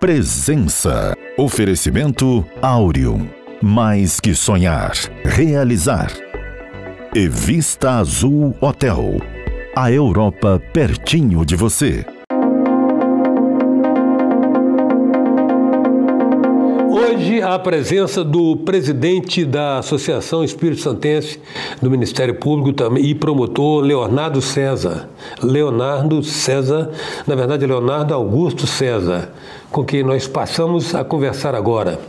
Presença. Oferecimento Áureo. Mais que sonhar, realizar. E Vista Azul Hotel. A Europa pertinho de você. Hoje, a presença do presidente da Associação Espírito Santense do Ministério Público e promotor Leonardo César. Leonardo Augusto César, com quem nós passamos a conversar agora.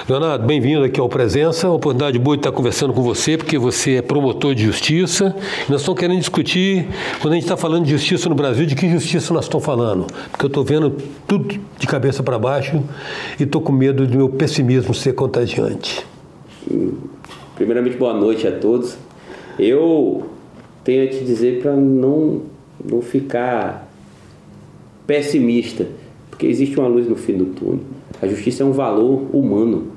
Leonardo, bem-vindo aqui ao Presença, uma oportunidade boa de estar conversando com você, porque você é promotor de justiça. Nós estamos querendo discutir, quando a gente está falando de justiça no Brasil, de que justiça nós estamos falando? Porque eu estou vendo tudo de cabeça para baixo e estou com medo do meu pessimismo ser contagiante. Primeiramente, boa noite a todos. Eu tenho a te dizer para não ficar pessimista, porque existe uma luz no fim do túnel. A justiça é um valor humano.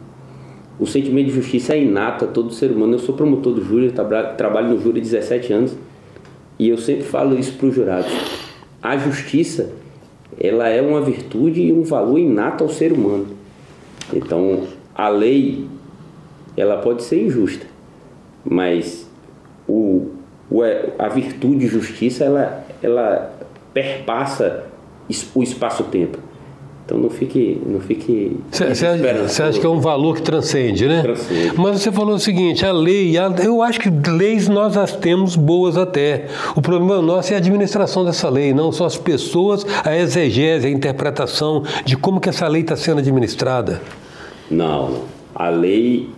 O sentimento de justiça é inato a todo ser humano. Eu sou promotor do júri, trabalho no júri há 17 anos e eu sempre falo isso para os jurados. A justiça, ela é uma virtude e um valor inato ao ser humano. Então, a lei, ela pode ser injusta, mas a virtude de justiça, ela perpassa o espaço-tempo. Então não fique Você acha que é um valor que transcende, né? Transcende. Mas você falou o seguinte, a lei, eu acho que leis nós as temos boas até. O problema nosso é a administração dessa lei, não são as pessoas, a exegese, a interpretação de como que essa lei está sendo administrada. Não. A lei,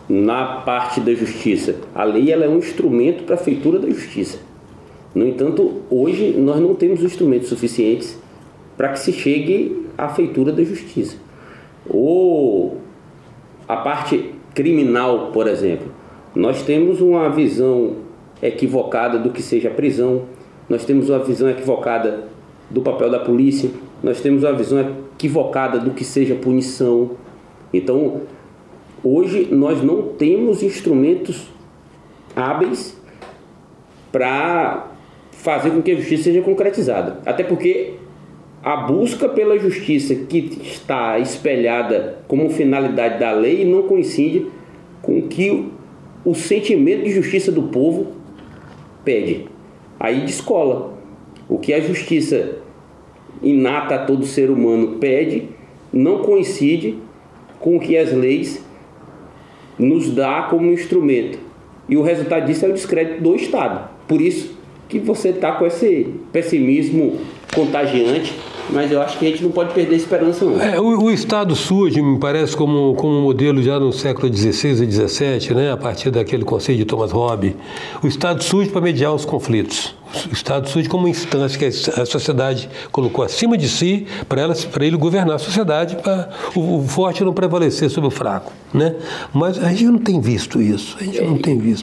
na parte da justiça, a lei ela é um instrumento para a feitura da justiça. No entanto, hoje nós não temos instrumentos suficientes para que se chegue à feitura da justiça. Ou a parte criminal, por exemplo, nós temos uma visão equivocada do que seja a prisão, nós temos uma visão equivocada do papel da polícia, nós temos uma visão equivocada do que seja punição. Então, hoje nós não temos instrumentos hábeis para fazer com que a justiça seja concretizada. Até porque a busca pela justiça que está espelhada como finalidade da lei não coincide com o que o sentimento de justiça do povo pede. Aí descola. O que a justiça inata a todo ser humano pede não coincide com o que as leis nos dá como instrumento. E o resultado disso é o descrédito do Estado. Por isso que você está com esse pessimismo contagiante, mas eu acho que a gente não pode perder a esperança, não. O Estado surge, me parece, como um modelo já no século XVI e XVII, né? A partir daquele conceito de Thomas Hobbes. O Estado surge para mediar os conflitos. O Estado surge como uma instância que a sociedade colocou acima de si para ele governar a sociedade, para o forte não prevalecer sobre o fraco, né? Mas a gente não tem visto isso.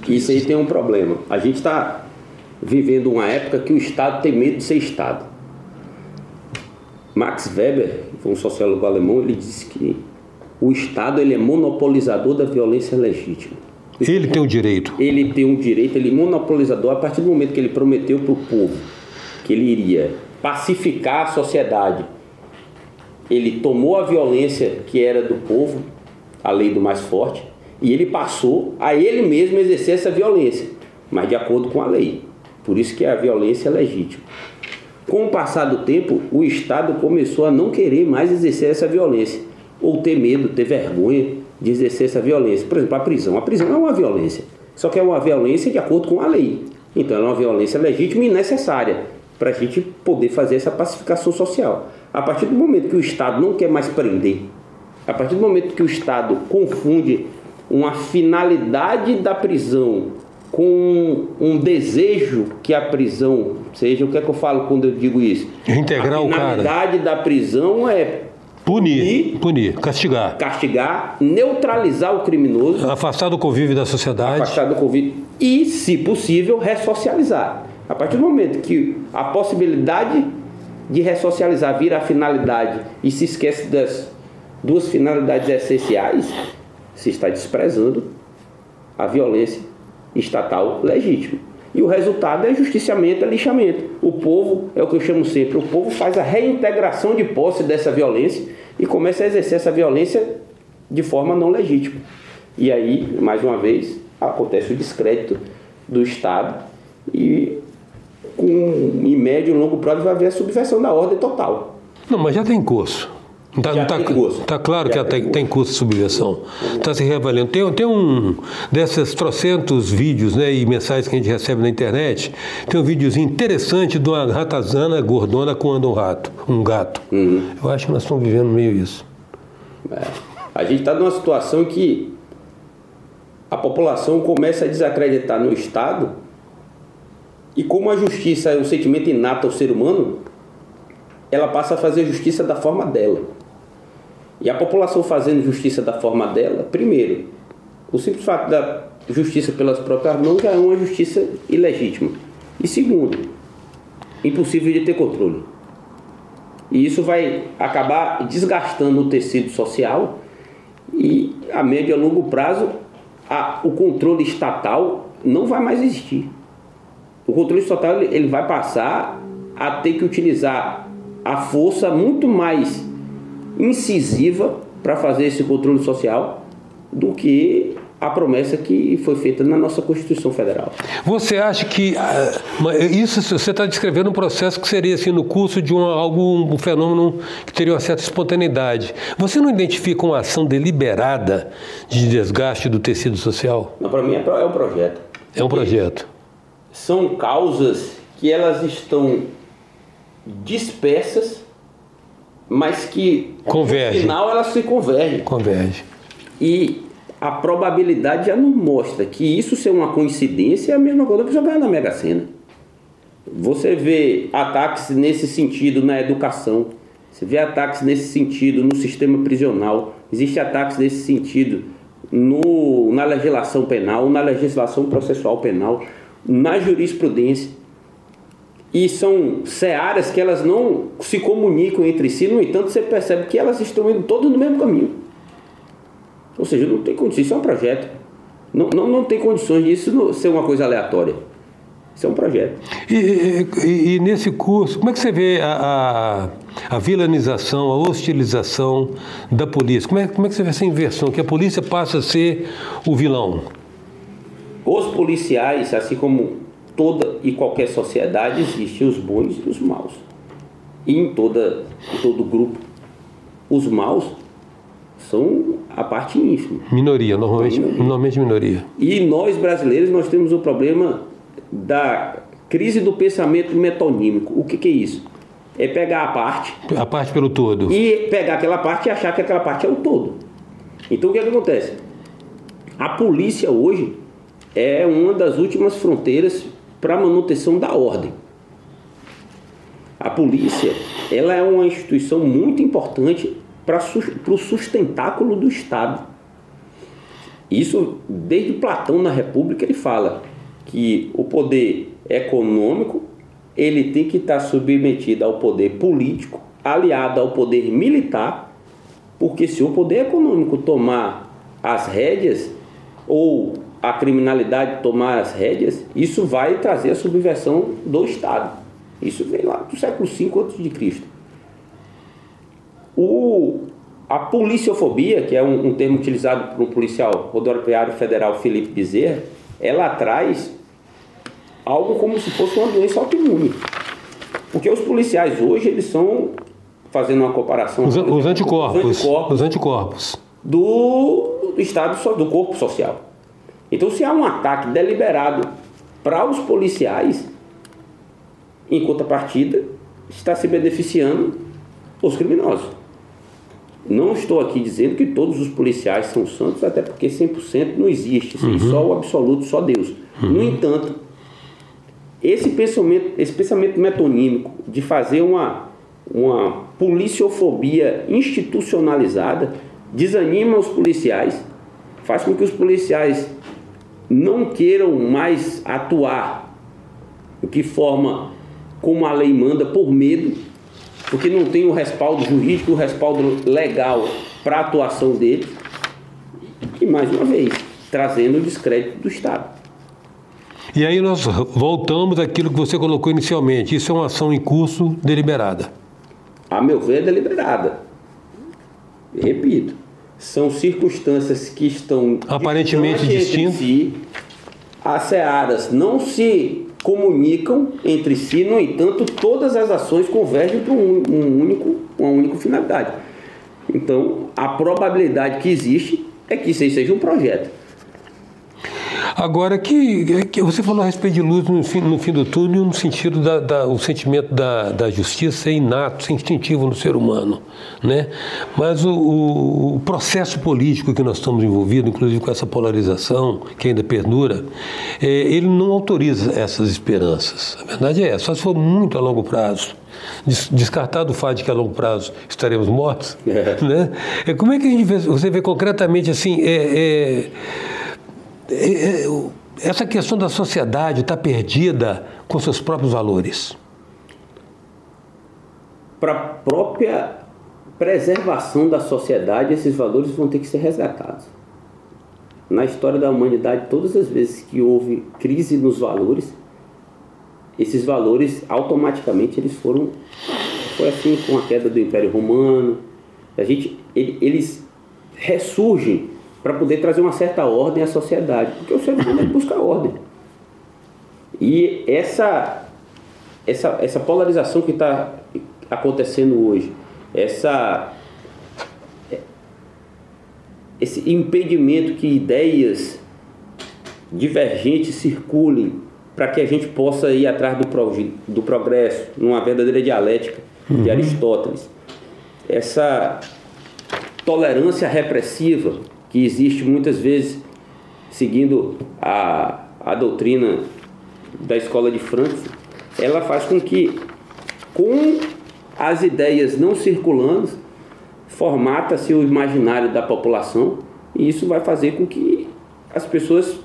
Isso aí tem um problema. A gente está vivendo uma época que o Estado tem medo de ser Estado. Max Weber, que foi um sociólogo alemão, ele disse que o Estado ele é monopolizador da violência legítima. Ele tem o direito. Ele tem um direito, ele é monopolizador a partir do momento que ele prometeu para o povo que ele iria pacificar a sociedade. Ele tomou a violência que era do povo, a lei do mais forte, e ele passou a ele mesmo exercer essa violência, mas de acordo com a lei. Por isso que a violência é legítima. Com o passar do tempo, o Estado começou a não querer mais exercer essa violência, ou ter medo, ter vergonha de exercer essa violência. Por exemplo, a prisão. A prisão é uma violência, só que é uma violência de acordo com a lei. Então, é uma violência legítima e necessária para a gente poder fazer essa pacificação social. A partir do momento que o Estado não quer mais prender, a partir do momento que o Estado confunde uma finalidade da prisão com um desejo que a prisão seja, o que é que eu falo quando eu digo isso? Integrar o cara. A finalidade da prisão é punir, castigar, neutralizar o criminoso, afastar do convívio da sociedade, e, se possível, ressocializar. A partir do momento que a possibilidade de ressocializar vira a finalidade e se esquece das duas finalidades essenciais, se está desprezando a violência estatal legítima. E o resultado é justiciamento, é lixamento. O povo, é o que eu chamo sempre, o povo faz a reintegração de posse dessa violência e começa a exercer essa violência de forma não legítima. E aí, mais uma vez, acontece o descrédito do Estado e em médio e longo prazo vai haver a subversão da ordem total. Não, mas já tem curso. Está claro que tem curso de subversão. Está se reavaliando. Tem um desses trocentos vídeos, né, e mensagens que a gente recebe na internet, tem um videozinho interessante de uma ratazana gordona comendo um gato. Eu acho que nós estamos vivendo meio isso. A gente está numa situação que a população começa a desacreditar no Estado e como a justiça é um sentimento inato ao ser humano, ela passa a fazer justiça da forma dela. E a população fazendo justiça da forma dela, primeiro, o simples fato da justiça pelas próprias mãos já é uma justiça ilegítima. E segundo, impossível de ter controle. E isso vai acabar desgastando o tecido social e a médio e a longo prazo o controle estatal não vai mais existir. O controle estatal ele vai passar a ter que utilizar a força muito mais incisiva para fazer esse controle social do que a promessa que foi feita na nossa Constituição Federal. Você acha que isso você está descrevendo um processo que seria assim no curso de um fenômeno que teria uma certa espontaneidade? Você não identifica uma ação deliberada de desgaste do tecido social? Não, para mim é um projeto. É um projeto. São causas que elas estão dispersas, mas que convergem. No final elas se convergem. Convergem. E a probabilidade já não mostra que isso ser uma coincidência é a mesma coisa que você ganhar na Mega Sena. Você vê ataques nesse sentido na educação, você vê ataques nesse sentido no sistema prisional, existem ataques nesse sentido na legislação penal, na legislação processual penal, na jurisprudência. E são searas que elas não se comunicam entre si, no entanto você percebe que elas estão indo todas no mesmo caminho. Ou seja, não tem condições, isso é um projeto. Não tem condições disso ser uma coisa aleatória. Isso é um projeto. E nesse curso, como é que você vê a vilanização, a hostilização da polícia? Como é que você vê essa inversão, que a polícia passa a ser o vilão? Os policiais, assim como toda e qualquer sociedade, existem os bons e os maus. E em todo grupo, os maus são a parte ínfima. Minoria, normalmente minoria. E nós brasileiros, nós temos o problema da crise do pensamento metonímico. O que é isso? É pegar a parte pelo todo. E pegar aquela parte e achar que aquela parte é o todo. Então o que acontece? A polícia hoje é uma das últimas fronteiras para a manutenção da ordem. A polícia, ela é uma instituição muito importante para o sustentáculo do Estado. Isso, desde Platão na República, ele fala que o poder econômico ele tem que estar submetido ao poder político, aliado ao poder militar, porque se o poder econômico tomar as rédeas, ou a criminalidade tomar as rédeas, isso vai trazer a subversão do Estado. Isso vem lá do século V a.C. A policiofobia, que é um termo utilizado por um policial rodoviário federal, Felipe Bezerra, ela traz algo como se fosse uma doença autoimune. Porque os policiais hoje, eles são, fazendo uma comparação... Os anticorpos. Do estado, do corpo social. Então, se há um ataque deliberado para os policiais, em contrapartida, está se beneficiando os criminosos. Não estou aqui dizendo que todos os policiais são santos, até porque 100% não existe, só o absoluto, só Deus. No entanto, esse pensamento metonímico de fazer uma policiofobia institucionalizada desanima os policiais, faz com que os policiais não queiram mais atuar de forma como a lei manda, por medo, porque não tem o respaldo jurídico, o respaldo legal para a atuação deles, e mais uma vez, trazendo o descrédito do Estado. E aí nós voltamos àquilo que você colocou inicialmente. Isso é uma ação em curso deliberada. A meu ver, é deliberada. Repito, são circunstâncias que estão aparentemente distintas. Si. As searas não se comunicam entre si, no entanto, todas as ações convergem para uma única finalidade. Então, a probabilidade que existe é que isso aí seja um projeto. Agora, que você falou a respeito de luz no fim do túnel, no sentido o sentimento da justiça é inato, instintivo no ser humano, né? Mas o processo político que nós estamos envolvidos, inclusive com essa polarização que ainda perdura, ele não autoriza essas esperanças. A verdade é essa, só se for muito a longo prazo. Descartado o fato de que a longo prazo estaremos mortos, né? Como é que você vê concretamente assim, essa questão da sociedade está perdida com seus próprios valores? Para a própria preservação da sociedade, esses valores vão ter que ser resgatados. Na história da humanidade, todas as vezes que houve crise nos valores, esses valores automaticamente foi assim com a queda do Império Romano. Eles ressurgem para poder trazer uma certa ordem à sociedade, porque o ser humano busca ordem. E essa polarização que está acontecendo hoje, esse impedimento que ideias divergentes circulem para que a gente possa ir atrás do progresso, numa verdadeira dialética de Aristóteles. Essa tolerância repressiva que existe muitas vezes seguindo a doutrina da escola de Frankfurt, ela faz com que, com as ideias não circulando, formata-se o imaginário da população, e isso vai fazer com que as pessoas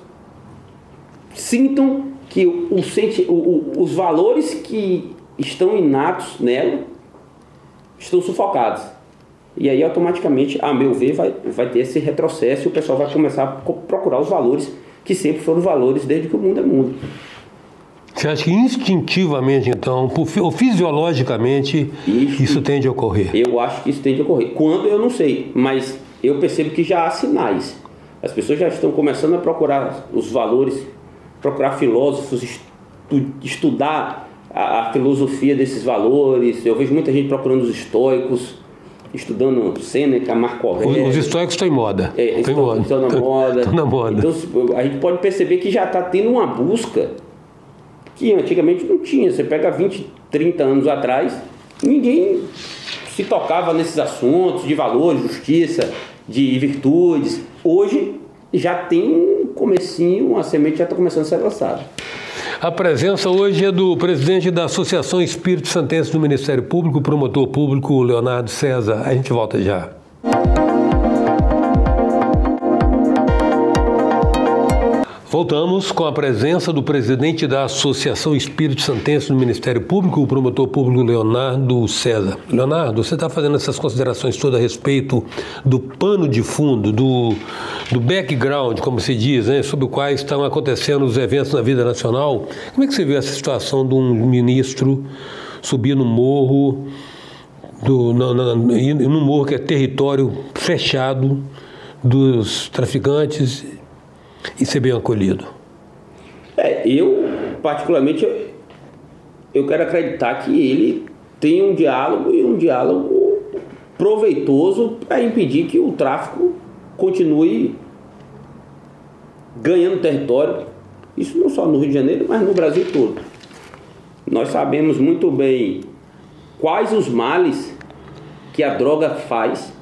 sintam que os valores que estão inatos nela estão sufocados. E aí, automaticamente, a meu ver, vai ter esse retrocesso e o pessoal vai começar a procurar os valores que sempre foram valores desde que o mundo é mundo. Você acha que instintivamente, então, ou fisiologicamente, isso tende a ocorrer? Eu acho que isso tende a ocorrer. Quando, eu não sei, mas eu percebo que já há sinais. As pessoas já estão começando a procurar os valores, procurar filósofos, estudar a filosofia desses valores. Eu vejo muita gente procurando os estoicos, estudando Sêneca, Marco Aurélio. Os estoicos estão em moda. Estão na moda. Estão na moda. Então, a gente pode perceber que já está tendo uma busca que antigamente não tinha. Você pega 20, 30 anos atrás, ninguém se tocava nesses assuntos de valor, justiça, de virtudes. Hoje já tem um comecinho, a semente já está começando a ser lançada. A presença hoje é do presidente da Associação Espírito Santense do Ministério Público, promotor público Leonardo César. A gente volta já. Voltamos com a presença do presidente da Associação Espírito Santense do Ministério Público, o promotor público Leonardo César. Leonardo, você está fazendo essas considerações todas a respeito do pano de fundo, do background, como se diz, né, sobre o quais estão acontecendo os eventos na vida nacional. Como é que você vê essa situação de um ministro subir no morro, no morro que é território fechado dos traficantes e ser bem acolhido? Eu, particularmente, eu quero acreditar que ele tem um diálogo, e um diálogo proveitoso para impedir que o tráfico continue ganhando território. Isso não só no Rio de Janeiro, mas no Brasil todo. Nós sabemos muito bem quais os males que a droga faz.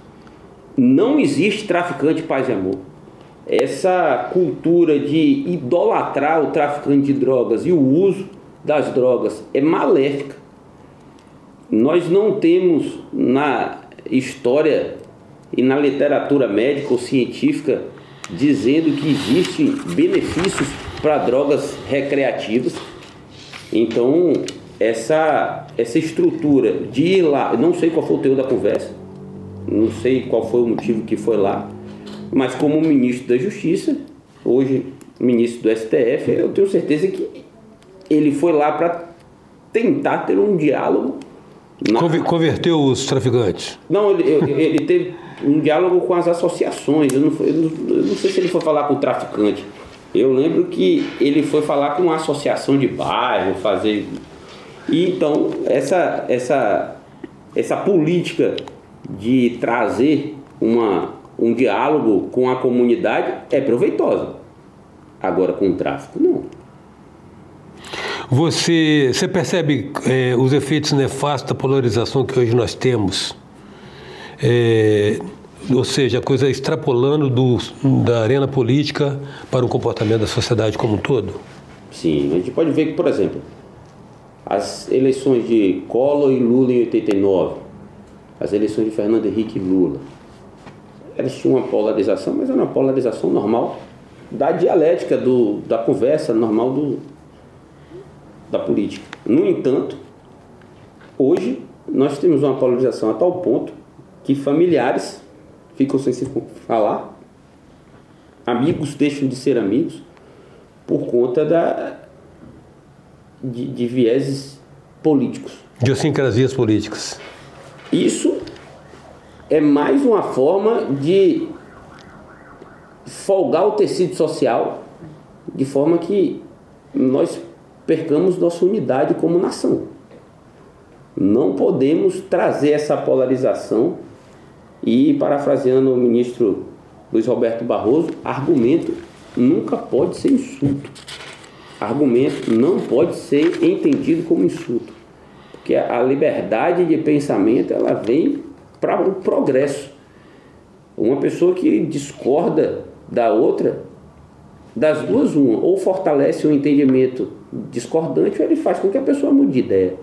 Não existe traficante paz e amor. Essa cultura de idolatrar o traficante de drogas e o uso das drogas é maléfica. Nós não temos na história e na literatura médica ou científica dizendo que existem benefícios para drogas recreativas. Então, essa estrutura de ir lá, não sei qual foi o teor da conversa, não sei qual foi o motivo que foi lá, mas como ministro da Justiça, hoje ministro do STF, eu tenho certeza que ele foi lá para tentar ter um diálogo. Converteu os traficantes? Não, ele teve um diálogo com as associações. Eu não sei se ele foi falar com o traficante. Eu lembro que ele foi falar com uma associação de bairro, fazer... E então, essa política de trazer um diálogo com a comunidade é proveitosa. Agora, com o tráfico, não. Você percebe os efeitos nefastos da polarização que hoje nós temos? Ou seja, a coisa extrapolando da arena política para o comportamento da sociedade como um todo? Sim, a gente pode ver que, por exemplo, as eleições de Collor e Lula em 89, as eleições de Fernando Henrique e Lula, elas tinham uma polarização, mas era uma polarização normal da dialética, da conversa normal da política. No entanto, hoje nós temos uma polarização a tal ponto que familiares ficam sem se falar, amigos deixam de ser amigos por conta de vieses políticos. Idiosincrasias políticas. Isso é mais uma forma de folgar o tecido social, de forma que nós percamos nossa unidade como nação. Não podemos trazer essa polarização e, parafraseando o ministro Luiz Roberto Barroso, argumento nunca pode ser insulto. Argumento não pode ser entendido como insulto, porque a liberdade de pensamento ela vem para o progresso. Uma pessoa que discorda da outra, das duas uma, ou fortalece o entendimento discordante ou ele faz com que a pessoa mude de ideia.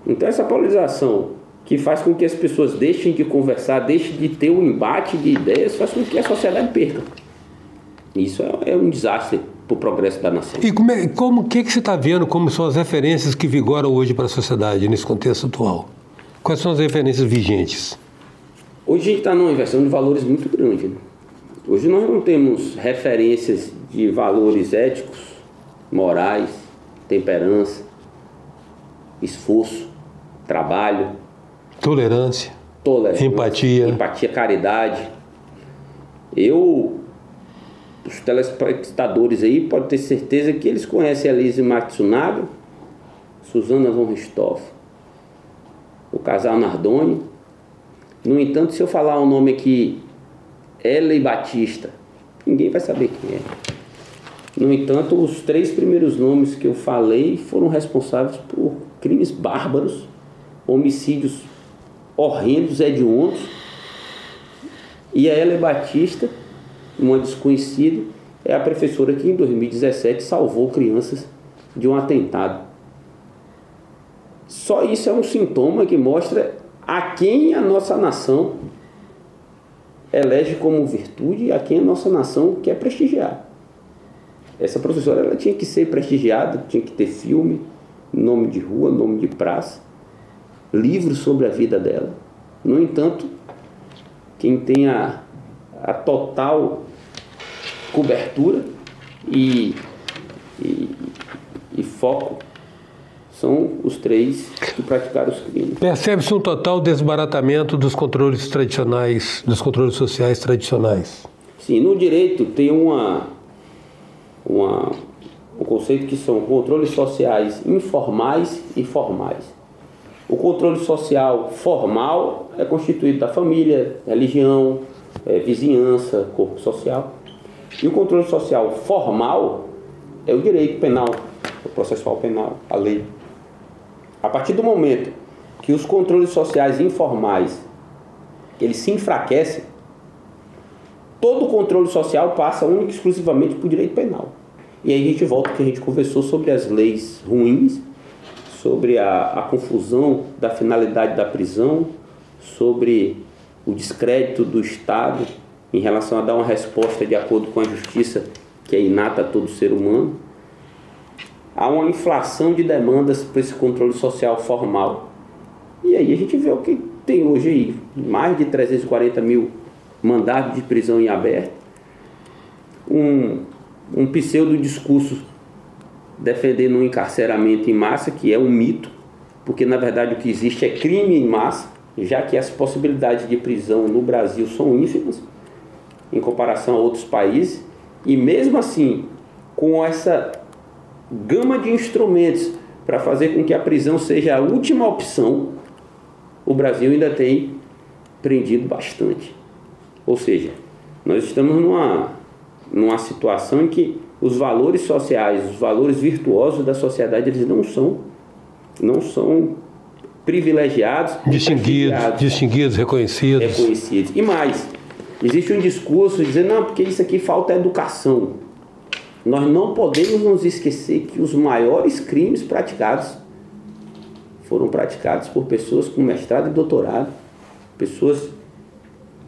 Então essa polarização que faz com que as pessoas deixem de conversar, deixem de ter um embate de ideias, faz com que a sociedade perca. Isso é um desastre para o progresso da nação. E o que você está vendo como são as referências que vigoram hoje para a sociedade nesse contexto atual? Quais são as referências vigentes? Hoje a gente está numa inversão de valores muito grande, né? Hoje nós não temos referências de valores éticos, morais, temperança, esforço, trabalho, tolerância, empatia, caridade. Os telespectadores aí podem ter certeza que eles conhecem a Lise Matsunaga, Susana von Richthofen, o casal Nardoni. No entanto, se eu falar o nome aqui, Ellen Batista, ninguém vai saber quem é. No entanto, os 3 primeiros nomes que eu falei foram responsáveis por crimes bárbaros, homicídios horrendos, hediondos. E a Ellen Batista, uma desconhecida, é a professora que em 2017 salvou crianças de um atentado. Só isso é um sintoma que mostra a quem a nossa nação elege como virtude e a quem a nossa nação quer prestigiar. Essa professora ela tinha que ser prestigiada, tinha que ter filme, nome de rua, nome de praça, livros sobre a vida dela. No entanto, quem tem a total cobertura e foco são os 3 que praticaram os crimes. Percebe-se um total desbaratamento dos controles tradicionais, dos controles sociais tradicionais? Sim, no direito tem um conceito que são controles sociais informais e formais. O controle social formal é constituído da família, religião, vizinhança, corpo social. E o controle social formal é o direito penal, o processual penal, a lei. A partir do momento que os controles sociais informais eles se enfraquecem, todo o controle social passa única e exclusivamente para o direito penal. E aí a gente volta ao que a gente conversou sobre as leis ruins, sobre a confusão da finalidade da prisão, sobre o descrédito do Estado em relação a dar uma resposta de acordo com a justiça que é inata a todo ser humano. Há uma inflação de demandas para esse controle social formal. E aí a gente vê o que tem hoje aí, mais de 340 mil mandados de prisão em aberto, um um pseudo-discurso defendendo um encarceramento em massa, que é um mito, porque na verdade o que existe é crime em massa, já que as possibilidades de prisão no Brasil são ínfimas em comparação a outros países, e mesmo assim, com essa gama de instrumentos para fazer com que a prisão seja a última opção, o Brasil ainda tem prendido bastante. Ou seja, nós estamos numa situação em que os valores sociais, os valores virtuosos da sociedade, eles não são privilegiados, distinguidos, reconhecidos. E mais, existe um discurso dizendo, não, porque isso aqui falta educação. Nós não podemos nos esquecer que os maiores crimes praticados foram praticados por pessoas com mestrado e doutorado, pessoas,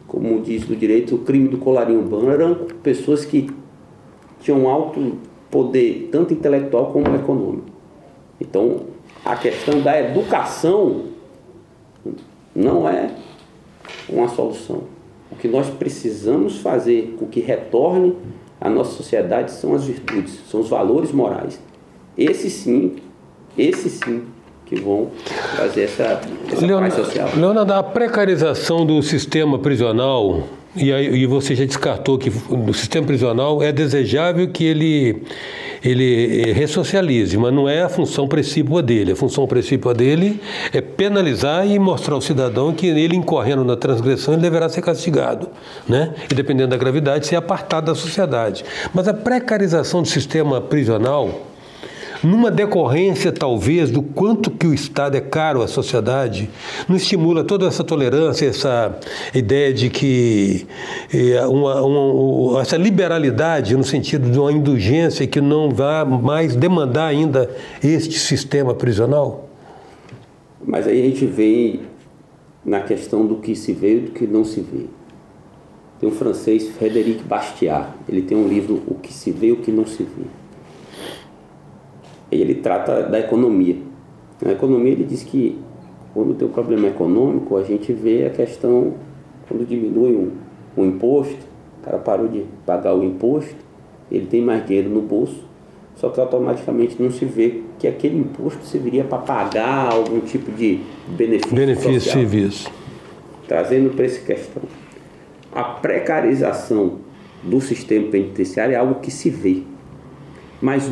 como diz do direito, o crime do colarinho urbano, eram pessoas que tinham alto poder, tanto intelectual como econômico. Então, a questão da educação não é uma solução. O que nós precisamos fazer com que retorne à nossa sociedade são as virtudes, são os valores morais. Esses sim, que vão trazer essa paz social. Leonardo, a precarização do sistema prisional, e você já descartou que no sistema prisional é desejável que ele ressocialize, mas não é a função precípua dele. A função precípua dele é penalizar e mostrar ao cidadão que ele, incorrendo na transgressão, ele deverá ser castigado, né? E dependendo da gravidade, ser apartado da sociedade. Mas a precarização do sistema prisional, numa decorrência, talvez, do quanto que o Estado é caro à sociedade, não estimula toda essa tolerância, essa ideia de que essa liberalidade, no sentido de uma indulgência que não vai mais demandar ainda este sistema prisional? Mas aí a gente vê na questão do que se vê e do que não se vê. Tem um francês, Frédéric Bastiat, ele tem um livro, O que se vê e o que não se vê. Ele trata da economia. Na economia ele diz que quando tem um problema econômico, a gente vê a questão, quando diminui um imposto, o cara parou de pagar o imposto, ele tem mais dinheiro no bolso, só que automaticamente não se vê que aquele imposto serviria para pagar algum tipo de benefício social. Serviço. Trazendo para essa questão. A precarização do sistema penitenciário é algo que se vê, mas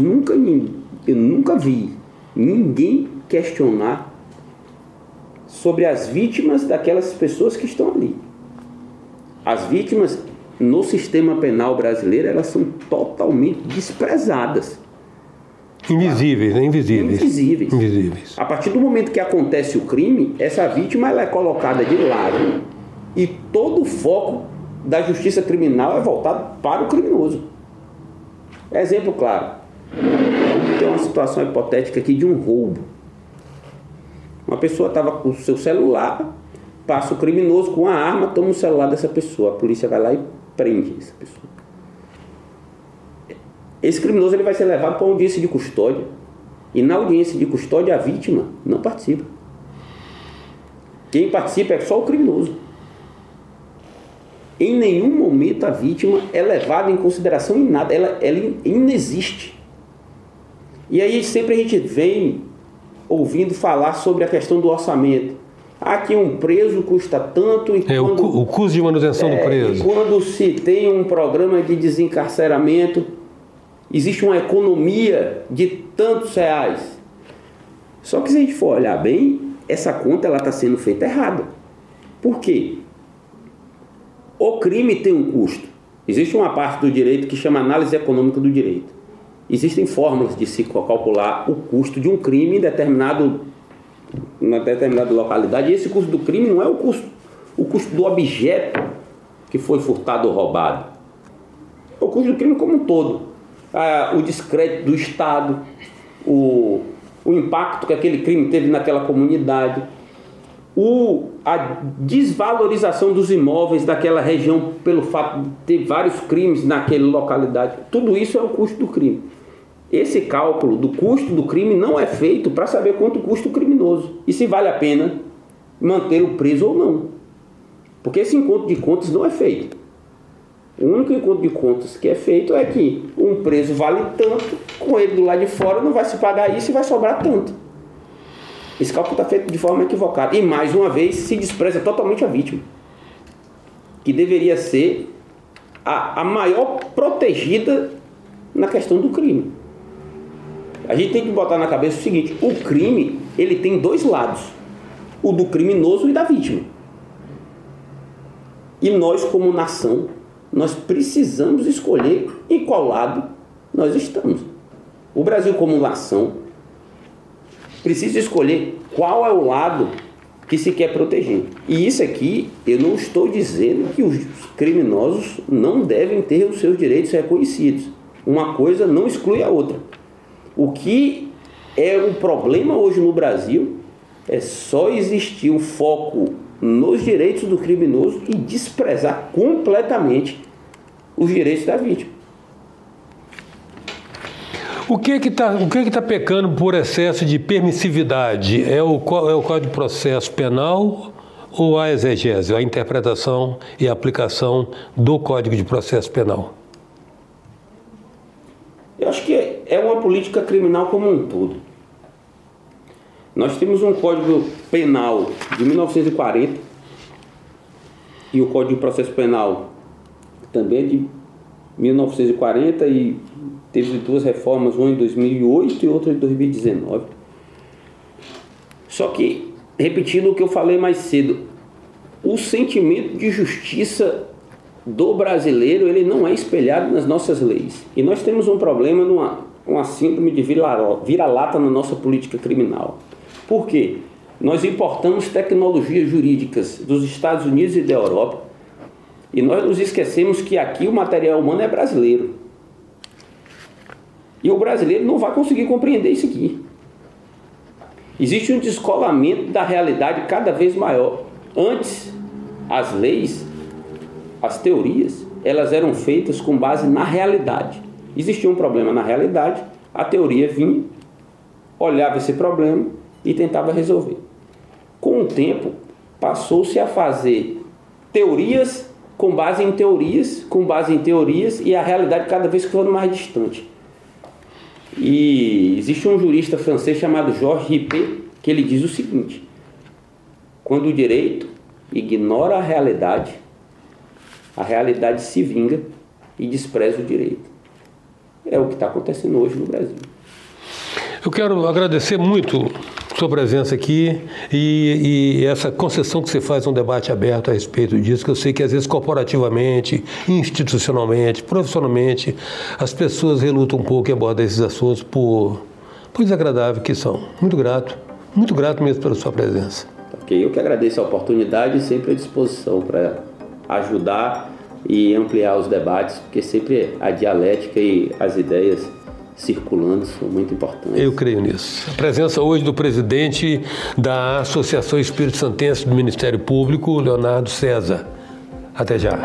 eu nunca vi ninguém questionar sobre as vítimas daquelas pessoas que estão ali. As vítimas no sistema penal brasileiro, elas são totalmente desprezadas. Invisíveis, né? Invisíveis. A partir do momento que acontece o crime, essa vítima ela é colocada de lado e todo o foco da justiça criminal é voltado para o criminoso. Exemplo claro. Vamos ter uma situação hipotética aqui de um roubo. Uma pessoa estava com o seu celular, passa o criminoso com a arma, toma o celular dessa pessoa. A polícia vai lá e prende essa pessoa. Esse criminoso ele vai ser levado para uma audiência de custódia. E na audiência de custódia a vítima não participa. Quem participa é só o criminoso. Em nenhum momento a vítima é levada em consideração em nada. Ela inexiste. E aí sempre a gente vem ouvindo falar sobre a questão do orçamento. Aqui um preso custa tanto e o custo de manutenção do preso. E quando se tem um programa de desencarceramento, existe uma economia de tantos reais. Só que se a gente for olhar bem, essa conta está sendo feita errada. Por quê? O crime tem um custo. Existe uma parte do direito que chama análise econômica do direito. Existem fórmulas de se calcular o custo de um crime em uma determinada localidade. E esse custo do crime não é o custo do objeto que foi furtado ou roubado. É o custo do crime como um todo. O descrédito do Estado, o impacto que aquele crime teve naquela comunidade, a desvalorização dos imóveis daquela região pelo fato de ter vários crimes naquela localidade. Tudo isso é o custo do crime. Esse cálculo do custo do crime não é feito para saber quanto custa o criminoso e se vale a pena manter o preso ou não. Porque esse encontro de contas não é feito. O único encontro de contas que é feito é que um preso vale tanto, com ele do lado de fora não vai se pagar isso e vai sobrar tanto. Esse cálculo está feito de forma equivocada. E, mais uma vez, se despreza totalmente a vítima, que deveria ser a maior protegida na questão do crime. A gente tem que botar na cabeça o seguinte: o crime, ele tem dois lados, o do criminoso e da vítima. E nós, como nação, nós precisamos escolher em qual lado nós estamos. O Brasil, como nação, precisa escolher qual é o lado que se quer proteger. E isso aqui, eu não estou dizendo que os criminosos não devem ter os seus direitos reconhecidos. Uma coisa não exclui a outra. O que é um problema hoje no Brasil é só existir um foco nos direitos do criminoso e desprezar completamente os direitos da vítima. O que é que tá pecando por excesso de permissividade? É o Código de Processo Penal ou a exegese, a interpretação e a aplicação do Código de Processo Penal? Eu acho que é uma política criminal como um todo. Nós temos um Código Penal de 1940 e o Código de Processo Penal também é de 1940 e teve duas reformas, uma em 2008 e outra em 2019. Só que, repetindo o que eu falei mais cedo, o sentimento de justiça do brasileiro, ele não é espelhado nas nossas leis. E nós temos um problema, uma síndrome de vira-lata na nossa política criminal. Por quê? Nós importamos tecnologias jurídicas dos Estados Unidos e da Europa e nós nos esquecemos que aqui o material humano é brasileiro. E o brasileiro não vai conseguir compreender isso aqui. Existe um descolamento da realidade cada vez maior. Antes, as leis, as teorias, elas eram feitas com base na realidade. Existia um problema na realidade, a teoria vinha, olhava esse problema e tentava resolver. Com o tempo, passou-se a fazer teorias com base em teorias, e a realidade cada vez ficando mais distante. E existe um jurista francês chamado Georges Rippé, que ele diz o seguinte: quando o direito ignora a realidade se vinga e despreza o direito. É o que está acontecendo hoje no Brasil. Eu quero agradecer muito sua presença aqui e essa concessão que você faz um debate aberto a respeito disso, que eu sei que às vezes corporativamente, institucionalmente, profissionalmente, as pessoas relutam um pouco em abordar esses assuntos por desagradável que são. Muito grato mesmo pela sua presença. Ok, eu que agradeço a oportunidade e sempre à disposição para ajudar e ampliar os debates, porque sempre a dialética e as ideias circulando são muito importantes. Eu creio nisso. A presença hoje do presidente da Associação Espírito Santense do Ministério Público, Leonardo César. Até já.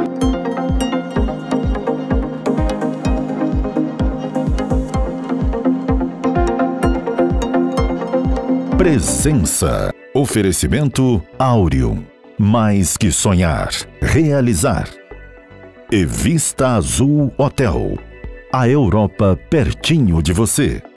Presença. Oferecimento Áureo. Mais que sonhar, realizar. E Vista Azul Hotel. A Europa pertinho de você.